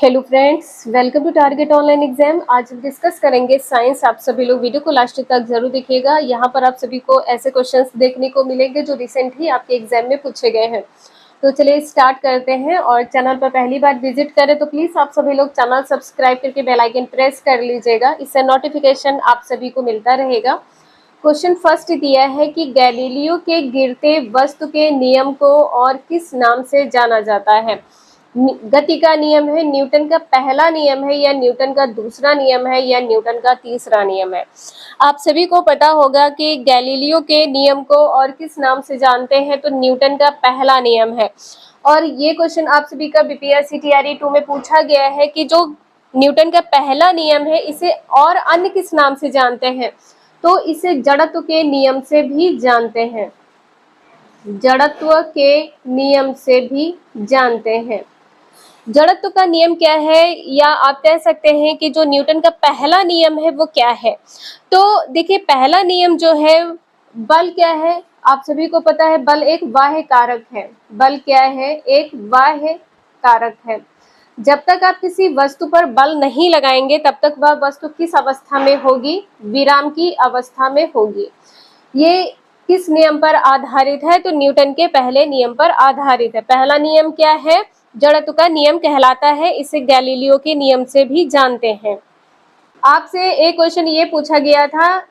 Hello friends, welcome to target online exam. आज हम discuss करेंगे साइंस। आप सभी लोग वीडियो को लास्ट तक जरूर देखिएगा। यहाँ पर आप सभी को ऐसे क्वेश्चंस देखने को मिलेंगे जो रिसेंट ही आपके एग्जाम में पूछे गए हैं। तो चलिए स्टार्ट करते हैं। और चैनल पर पहली बार विजिट करें तो प्लीज आप सभी लोग चैनल सब्सक्राइब करके बेल आइकन प्रेस कर लीजिएगा। इससे नोटिफिकेशन आप सभी को मिलता रहेगा। क्वेश्चन फर्स्ट दिया है कि गैलीलियो के गिरते वस्तु के नियम को और किस नाम से जाना जाता है। गति का नियम है, न्यूटन का पहला नियम है, या न्यूटन का दूसरा नियम है, या न्यूटन का तीसरा नियम है। आप सभी को पता होगा कि गैलीलियो के नियम को और किस नाम से जानते हैं, तो न्यूटन का पहला नियम है। और ये क्वेश्चन आप सभी का बीपीएससी टीआरई 2 में पूछा गया है कि जो न्यूटन का पहला नियम है इसे और अन्य किस नाम से जानते हैं, तो इसे जड़त्व के नियम से भी जानते हैं। जड़त्व के नियम से भी जानते हैं। जड़त्व का नियम क्या है, या आप कह सकते हैं कि जो न्यूटन का पहला नियम है वो क्या है। तो देखिए, पहला नियम जो है, बल क्या है, आप सभी को पता है बल एक बाह्य कारक है। बल क्या है, एक बाह्य कारक है। जब तक आप किसी वस्तु पर बल नहीं लगाएंगे तब तक वह वस्तु किस अवस्था में होगी, विराम की अवस्था में होगी। ये किस नियम पर आधारित है, तो न्यूटन के पहले नियम पर आधारित है। पहला नियम क्या है, जड़त्व का नियम कहलाता है। इसे गैलीलियो के नियम से भी जानते हैं। आपसे एक क्वेश्चन ये पूछा गया था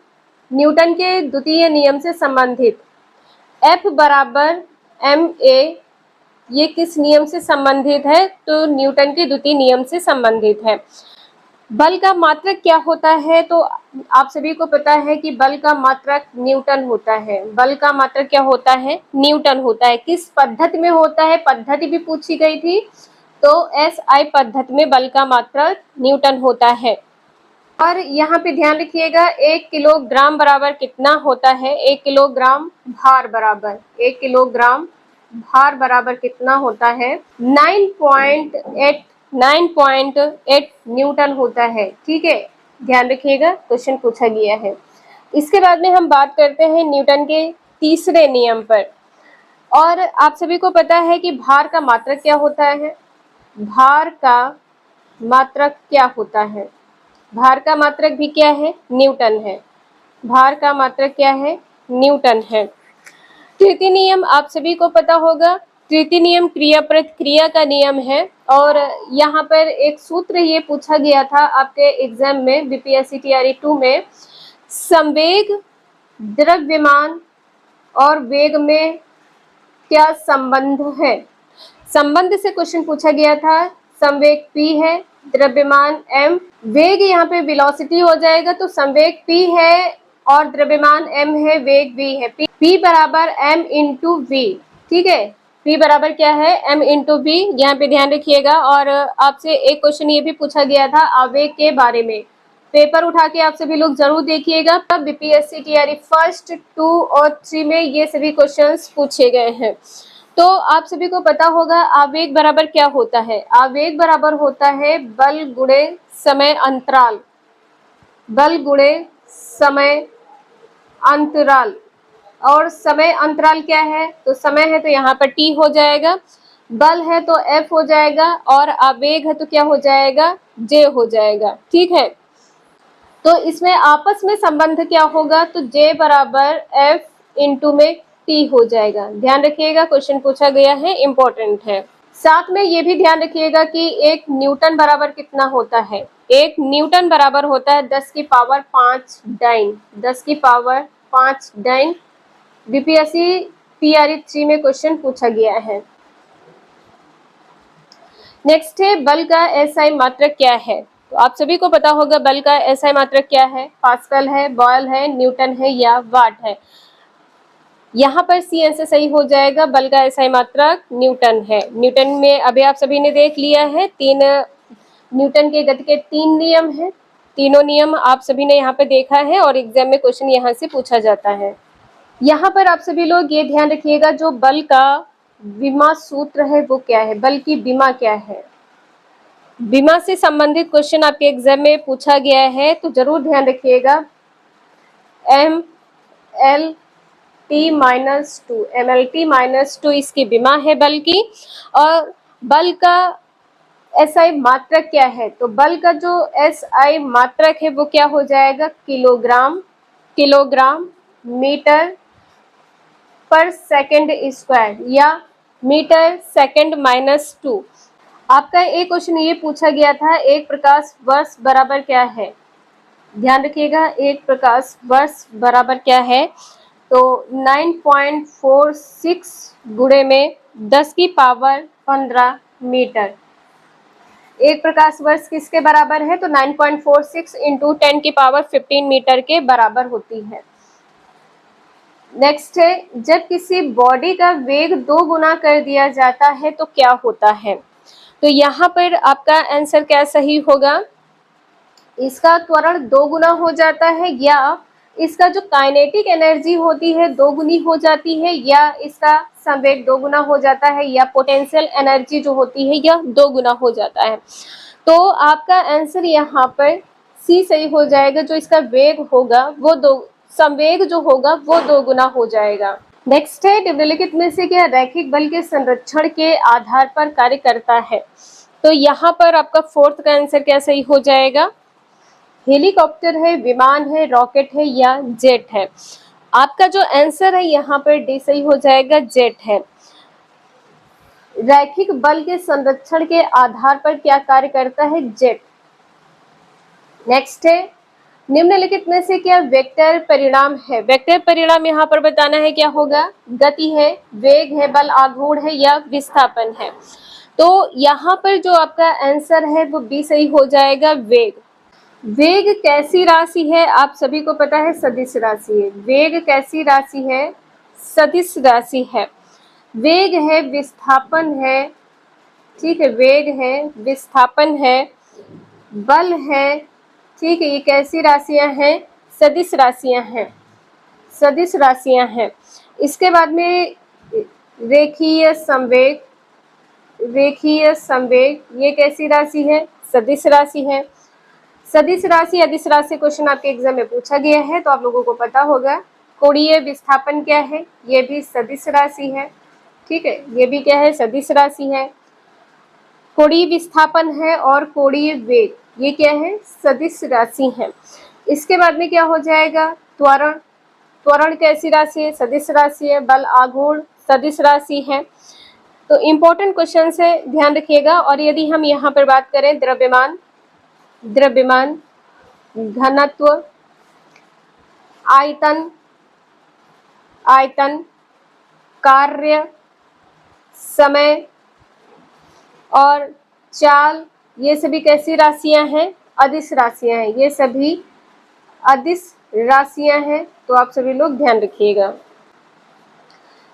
न्यूटन के द्वितीय नियम से संबंधित, F बराबर ma, ये किस नियम से संबंधित है, तो न्यूटन के द्वितीय नियम से संबंधित है। बल का मात्रक क्या होता है, तो आप सभी को पता है कि बल का मात्रक न्यूटन होता है। बल का मात्रक क्या होता है, न्यूटन होता है। किस पद्धति में होता है, पद्धति भी पूछी गई थी, तो SI पद्धति में बल का मात्रक न्यूटन होता है। और यहाँ पे ध्यान रखिएगा, 1 किलोग्राम बराबर कितना होता है, 1 किलोग्राम भार बराबर, 1 किलोग्राम भार बराबर कितना होता है, 9.8 न्यूटन होता है। ठीक है, ध्यान रखिएगा, क्वेश्चन पूछा गया है। इसके बाद में हम बात करते हैं न्यूटन के तीसरे नियम पर। और आप सभी को पता है कि भार का मात्रक क्या होता है। भार का मात्रक क्या होता है, भार का मात्रक भी क्या है, न्यूटन है। भार का मात्रक क्या है, न्यूटन है। तृतीय नियम आप सभी को पता होगा। तृतीय नियम क्रिया प्रतिक्रिया का नियम है। और यहाँ पर एक सूत्र ये पूछा गया था आपके एग्जाम में बीपीएससी टीआरई 2 में, संवेग, द्रव्यमान और वेग में क्या संबंध है। संबंध से क्वेश्चन पूछा गया था। संवेग p है, द्रव्यमान m, वेग यहाँ पे वेलोसिटी हो जाएगा, तो संवेग p है और द्रव्यमान m है, वेग v है। p बराबर m इंटू v। ठीक है, p बराबर क्या है, m इंटू v। यहाँ पे ध्यान रखिएगा। और आपसे एक क्वेश्चन ये भी पूछा गया था आवेग के बारे में, पेपर उठा के आप सभी लोग जरूर देखिएगा। तब बीपीएससी टीआरई फर्स्ट 2 और 3 में ये सभी क्वेश्चंस पूछे गए हैं। तो आप सभी को पता होगा आवेग बराबर क्या होता है। आवेग बराबर होता है बल गुणे समय अंतराल। बल गुणे समय अंतराल। और समय अंतराल क्या है, तो समय है तो यहाँ पर t हो जाएगा, बल है तो F हो जाएगा, और आवेग है तो क्या हो जाएगा, J हो जाएगा। ठीक है, तो इसमें आपस में संबंध क्या होगा, तो J बराबर F इंटू में T हो जाएगा। ध्यान रखिएगा, क्वेश्चन पूछा गया है, इंपॉर्टेंट है। साथ में ये भी ध्यान रखिएगा कि 1 न्यूटन बराबर कितना होता है। 1 न्यूटन बराबर होता है 10 की पावर 5 डाइन। 10 की पावर 5 डाइन। बीपीएससी टीआरई 3 में क्वेश्चन पूछा गया है। नेक्स्ट है बल का एसआई मात्रक क्या है। तो आप सभी को पता होगा बल का एसआई मात्रक क्या है, पास्कल है, बॉयल है, न्यूटन है, या वाट है। यहाँ पर सी आंसर सही हो जाएगा। बल का एसआई मात्रक न्यूटन है। न्यूटन में अभी आप सभी ने देख लिया है, न्यूटन के गति के 3 नियम है। तीनों नियम आप सभी ने यहाँ पे देखा है, और एग्जाम में क्वेश्चन यहाँ से पूछा जाता है। यहाँ पर आप सभी लोग ये ध्यान रखिएगा, जो बल का विमा सूत्र है वो क्या है, बल की विमा क्या है। विमा से संबंधित क्वेश्चन आपके एग्जाम में पूछा गया है, तो जरूर ध्यान रखिएगा। MLT-2 इसकी विमा है बल की। और बल का SI मात्रक क्या है? तो बल का जो SI मात्रक है वो क्या हो जाएगा? किलोग्राम, किलोग्राम मीटर पर सेकंड स्क्वायर या मीटर सेकंड माइनस 2। आपका एक क्वेश्चन ये पूछा गया था, एक प्रकाश वर्ष बराबर क्या है? ध्यान रखिएगा, एक प्रकाश वर्ष बराबर क्या है? तो 9.46 गुणे में 10 की पावर 15 मीटर। एक प्रकाश वर्ष किसके बराबर है? तो 9.46 इंटू 10 की पावर 15 मीटर के बराबर होती है। नेक्स्ट है, जब किसी बॉडी का वेग 2 गुना कर दिया जाता है तो क्या होता है? तो यहाँ पर आपका आंसर क्या सही होगा? इसका त्वरण 2 गुना हो जाता है, या इसका जो काइनेटिक एनर्जी होती है 2 गुनी हो जाती है, या इसका संवेग 2 गुना हो जाता है, या पोटेंशियल एनर्जी जो होती है यह 2 गुना हो जाता है। तो आपका आंसर यहाँ पर सी सही हो जाएगा। जो इसका वेग होगा वो संवेग जो होगा वो 2 गुना हो जाएगा। नेक्स्ट है, निम्नलिखित में से क्या रैखिक बल के संरक्षण के आधार पर कार्य करता है? तो यहाँ पर आपका फोर्थ का आंसर क्या सही हो जाएगा? हेलीकॉप्टर है, विमान है, रॉकेट है या जेट है? आपका जो आंसर है यहाँ पर डी सही हो जाएगा, जेट है। रैखिक बल के संरक्षण के आधार पर क्या कार्य करता है? जेट। नेक्स्ट है, निम्नलिखित में से क्या वेक्टर परिणाम है? वेक्टर परिणाम यहाँ पर बताना है क्या होगा? गति है, वेग है, बल आघूर्ण है या विस्थापन है? तो यहाँ पर जो आपका आंसर है वो बी सही हो जाएगा, वेग। वेग कैसी राशि है? आप सभी को पता है सदिश राशि है। वेग कैसी राशि है? सदिश राशि है। वेग है, विस्थापन है, ठीक है, वेग है, विस्थापन है, बल है, ठीक है, ये कैसी राशियां हैं? सदिश राशियां हैं, सदिश राशियां हैं। इसके बाद में रेखीय संवेग, रेखीय संवेग ये कैसी राशि है? सदिश राशि है। सदिश राशि, अदिश राशि क्वेश्चन आपके एग्जाम में पूछा गया है तो आप लोगों को पता होगा। कोणीय विस्थापन क्या है? ये भी सदिश राशि है, ठीक है, ये भी क्या है? सदिश राशि है। कोणीय विस्थापन है और कोणीय वेग ये क्या है? सदिश राशि है। इसके बाद में क्या हो जाएगा? त्वरण, त्वरण कैसी राशि है? सदिश राशि है। बल आघूर्ण सदिश राशि है। तो इम्पोर्टेंट क्वेश्चन है, ध्यान रखिएगा। और यदि हम यहाँ पर बात करें द्रव्यमान, द्रव्यमान, घनत्व, आयतन, आयतन, कार्य, समय और चाल, ये सभी कैसी राशियां हैं? अदिश राशियां हैं। ये सभी अदिश राशियां हैं, तो आप सभी लोग ध्यान रखिएगा।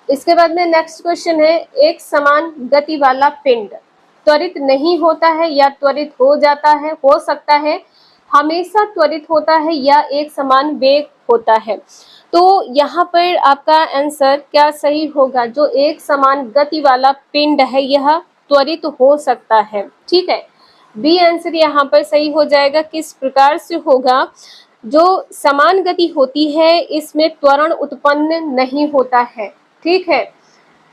इसके बाद में नेक्स्ट क्वेश्चन है, एक समान गति वाला पिंड त्वरित नहीं होता है या त्वरित हो जाता है, हो सकता है, हमेशा त्वरित होता है या एक समान वेग होता है? तो यहाँ पर आपका आंसर क्या सही होगा? जो एक समान गति वाला पिंड है यह त्वरित हो सकता है, ठीक है, बी आंसर यहाँ पर सही हो जाएगा। किस प्रकार से होगा? जो समान गति होती है इसमें त्वरण उत्पन्न नहीं होता है, ठीक है,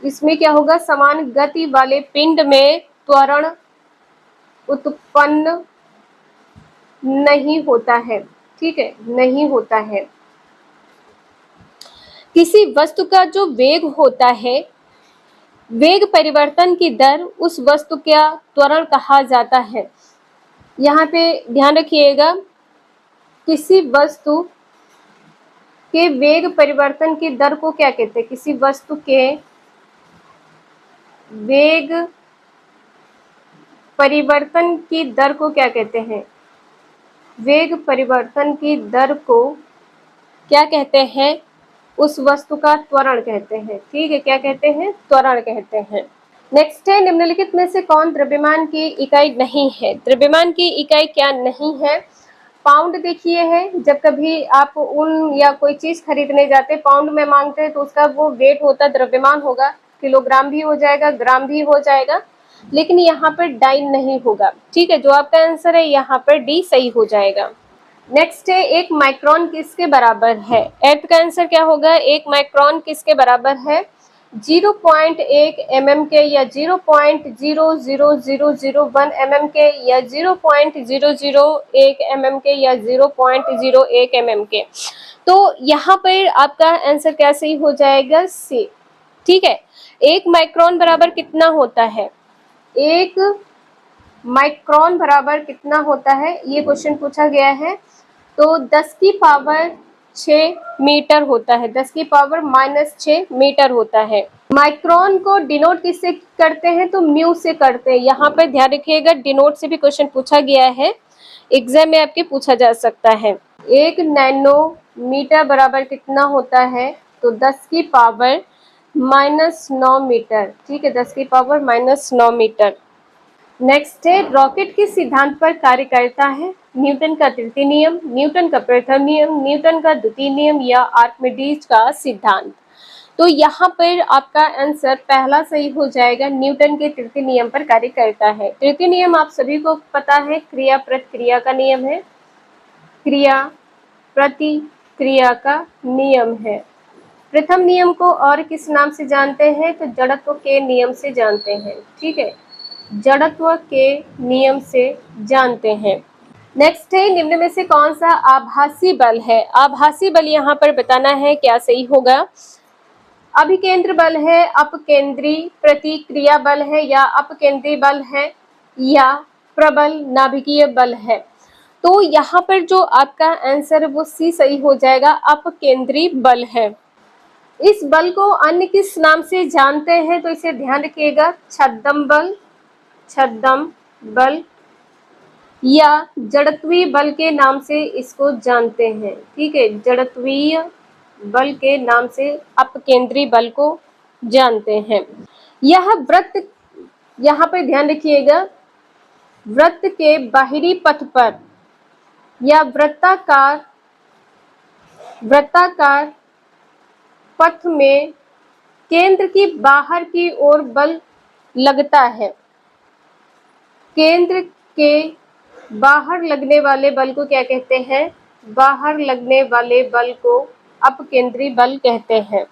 इसमें क्या होगा? समान गति वाले पिंड में त्वरण उत्पन्न नहीं होता है, ठीक है, नहीं होता है। किसी वस्तु का जो वेग होता है, वेग परिवर्तन की दर, उस वस्तु का त्वरण कहा जाता है। यहाँ पे ध्यान रखिएगा, किसी वस्तु के वेग परिवर्तन की दर को क्या कहते हैं? किसी वस्तु के वेग परिवर्तन की दर को क्या कहते हैं? वेग परिवर्तन की दर को क्या कहते हैं? उस वस्तु का त्वरण कहते हैं, ठीक है, क्या कहते हैं? त्वरण कहते हैं। नेक्स्ट है, निम्नलिखित में से कौन द्रव्यमान की इकाई नहीं है? द्रव्यमान की इकाई क्या नहीं है? पाउंड देखिए है, जब कभी आप ऊन या कोई चीज खरीदने जाते पाउंड में मांगते हैं तो उसका वो वेट होता, द्रव्यमान होगा, किलोग्राम भी हो जाएगा, ग्राम भी हो जाएगा, लेकिन यहाँ पर डाइन नहीं होगा, ठीक है, जो आपका आंसर है यहाँ पर डी सही हो जाएगा। नेक्स्ट है, एक माइक्रोन किसके बराबर है? एर्थ का आंसर क्या होगा? एक माइक्रोन किसके बराबर है? 0.1 mm के या 0.00001 mm के या 0.001 mm के या 0.01 mm के। तो यहाँ पर आपका आंसर क्या सही हो जाएगा? सी। ठीक है, 1 माइक्रोन बराबर कितना होता है? 1 माइक्रोन बराबर कितना होता है, ये क्वेश्चन पूछा गया है। तो 10 की पावर 6 मीटर होता है, 10 की पावर -6 मीटर होता है। माइक्रोन को डिनोट किससे करते हैं? तो म्यू से करते हैं। यहाँ पर ध्यान रखिएगा, डिनोट से भी क्वेश्चन पूछा गया है, एग्जाम में आपके पूछा जा सकता है। 1 नैनोमीटर बराबर कितना होता है? तो 10 की पावर -9 मीटर। ठीक है, 10 की पावर -9 मीटर। नेक्स्ट है, रॉकेट किस सिद्धांत पर कार्य करता है? न्यूटन का तृतीय नियम, न्यूटन का प्रथम नियम, न्यूटन का द्वितीय नियम या आर्किमिडीज का सिद्धांत। तो यहाँ पर आपका आंसर पहला सही हो जाएगा, न्यूटन के तृतीय नियम पर कार्य करता है। तृतीय नियम आप सभी को पता है, क्रिया प्रतिक्रिया का नियम है, क्रिया प्रतिक्रिया का नियम है। प्रथम नियम को और किस नाम से जानते हैं? तो जड़त्व के नियम से जानते हैं। ठीक है, जड़त्व के नियम से जानते हैं। नेक्स्ट है, निम्न में से कौन सा आभासी बल है? आभासी बल यहाँ पर बताना है, क्या सही होगा? अभिकेंद्र बल है, अपकेंद्री प्रतिक्रिया बल है या अपकेंद्री बल है या प्रबल नाभिकीय बल है। तो यहाँ पर जो आपका आंसर है वो सी सही हो जाएगा, अपकेंद्री बल है। इस बल को अन्य किस नाम से जानते हैं? तो इसे ध्यान रखिएगा, छद्म बल, छद्म बल या जड़त्वीय बल के नाम से इसको जानते हैं। ठीक है, जड़त्वीय बल के नाम से अपकेंद्री बल को जानते हैं। यह वृत्त, यहाँ पर ध्यान रखिएगा, वृत्त के बाहरी पथ पर या वृत्ताकार पथ में केंद्र की बाहर की ओर बल लगता है। केंद्र के बाहर लगने वाले बल को क्या कहते हैं? बाहर लगने वाले बल को अपकेंद्री बल कहते हैं।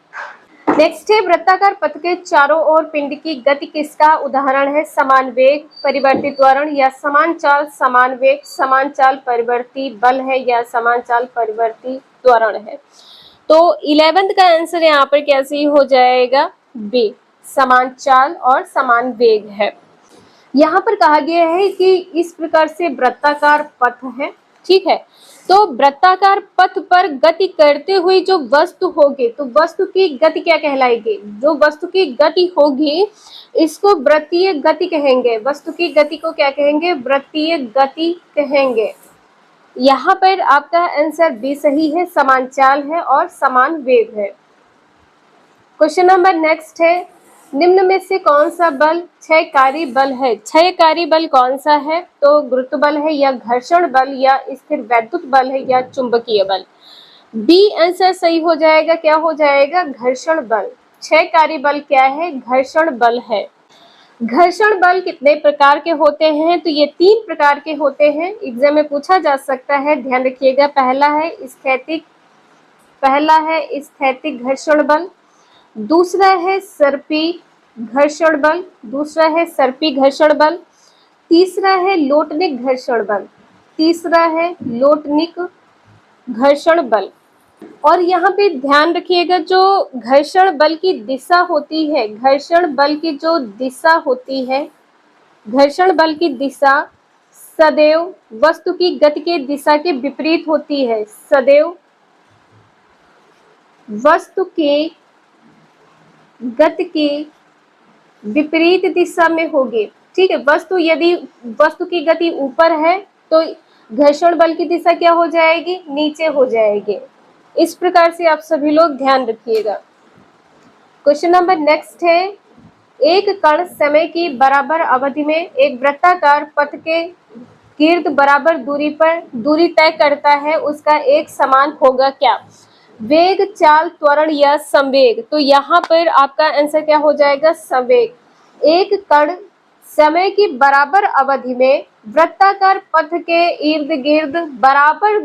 नेक्स्ट है, वृत्ताकार पथ के चारों ओर पिंड की गति किसका उदाहरण है? समान वेग, परिवर्ती त्वरण या समान चाल, समान वेग, समान चाल परिवर्ती बल है या समान चाल परिवर्ती त्वरण है। तो 11th का आंसर यहाँ पर कैसे हो जाएगा? बी, समान चाल और समान वेग है। यहाँ पर कहा गया है कि इस प्रकार से वृत्ताकार पथ है। ठीक है, तो वृत्ताकार पथ पर गति करते हुए जो वस्तु होगी, तो वस्तु की गति क्या कहलाएगी? जो वस्तु की गति होगी इसको वृत्तीय गति कहेंगे। वस्तु की गति को क्या कहेंगे? वृत्तीय गति कहेंगे। यहाँ पर आपका आंसर बी सही है, समान चाल है और समान वेग है। क्वेश्चन नंबर नेक्स्ट है, निम्न में से कौन सा बल क्षयकारी बल है? क्षयकारी बल कौन सा है? तो गुरुत्व बल है या घर्षण बल या स्थिर वैद्युत बल है या चुंबकीय बल? बी आंसर सही हो जाएगा। क्या हो जाएगा? घर्षण बल। क्षयकारी बल क्या है? घर्षण बल है। घर्षण बल कितने प्रकार के होते हैं? तो ये 3 प्रकार के होते हैं, एग्जाम में पूछा जा सकता है, ध्यान रखिएगा। पहला है स्थैतिक घर्षण बल, दूसरा है सर्पी घर्षण बल, तीसरा है लोटनिक घर्षण बल। और यहाँ पे ध्यान रखिएगा, जो घर्षण बल की दिशा होती है, घर्षण बल की दिशा सदैव वस्तु की गति के दिशा के विपरीत होती है। सदैव वस्तु के गति की विपरीत दिशा में होगी। ठीक है, यदि वस्तु की गति ऊपर है तो घर्षण बल की दिशा क्या हो जाएगी? नीचे हो जाएगी। इस प्रकार से आप सभी लोग ध्यान रखिएगा। क्वेश्चन नंबर नेक्स्ट है, एक कण समय की बराबर अवधि में एक वृत्ताकार पथ के गिर्द बराबर दूरी तय करता है, उसका एक समान होगा क्या? वेग, चाल, त्वरण या संवेग? तो यहाँ पर आपका आंसर क्या हो जाएगा? संवेग। एक कण समय की बराबर अवधि में वृत्ताकार पथ के इर्द गिर्द बराबर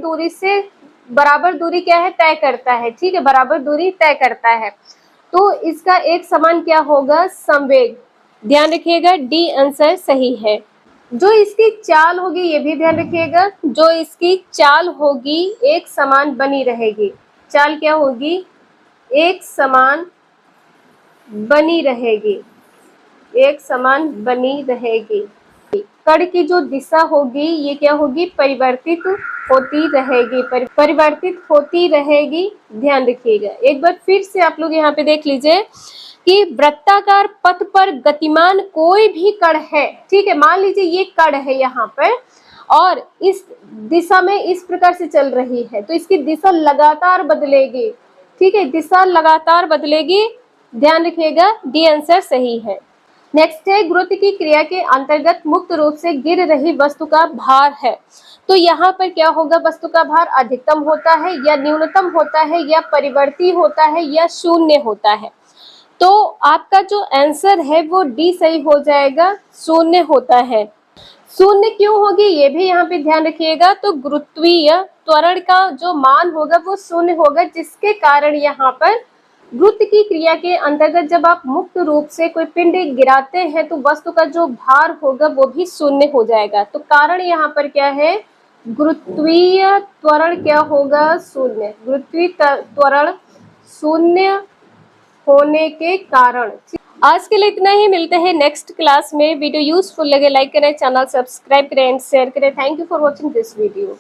दूरी क्या है? तय करता है। ठीक है, बराबर दूरी तय करता है। तो इसका एक समान क्या होगा? संवेग। ध्यान रखिएगा, डी आंसर सही है। जो इसकी चाल होगी ये भी ध्यान रखिएगा, जो इसकी चाल होगी एक समान बनी रहेगी। चाल क्या होगी? एक समान बनी रहेगी, एक समान बनी रहेगी। कण की जो दिशा होगी ये क्या होगी? परिवर्तित होती रहेगी, परिवर्तित होती रहेगी। ध्यान रखिएगा। एक बार फिर से आप लोग यहाँ पे देख लीजिए कि वृत्ताकार पथ पर गतिमान कोई भी कण है, ठीक है, मान लीजिए ये कण है यहाँ पर और इस दिशा में इस प्रकार से चल रही है, तो इसकी दिशा लगातार बदलेगी, ठीक है, दिशा लगातार बदलेगी। ध्यान रखिएगा, डी आंसर सही है। नेक्स्ट है, गुरुत्व की क्रिया के अंतर्गत मुक्त रूप से गिर रही वस्तु का भार है। तो यहाँ पर क्या होगा? वस्तु का भार अधिकतम होता है या न्यूनतम होता है या परिवर्ती होता है या शून्य होता है? तो आपका जो आंसर है वो डी सही हो जाएगा, शून्य होता है। शून्य क्यों होगी ये भी यहाँ पे ध्यान रखिएगा। तो गुरुत्वीय त्वरण का जो मान होगा वो शून्य होगा, जिसके कारण यहाँ पर गुरुत्व की क्रिया के अंतर्गत जब आप मुक्त रूप से कोई पिंड गिराते हैं तो वस्तु का जो भार होगा वो भी शून्य हो जाएगा। तो कारण यहाँ पर क्या है? गुरुत्वीय त्वरण क्या होगा? शून्य। गुरुत्वीय त्वरण शून्य होने के कारण। आज के लिए इतना ही, मिलते हैं नेक्स्ट क्लास में। वीडियो यूजफुल लगे लाइक करें, चैनल सब्सक्राइब करें एंड शेयर करें। Thank you for watching this video.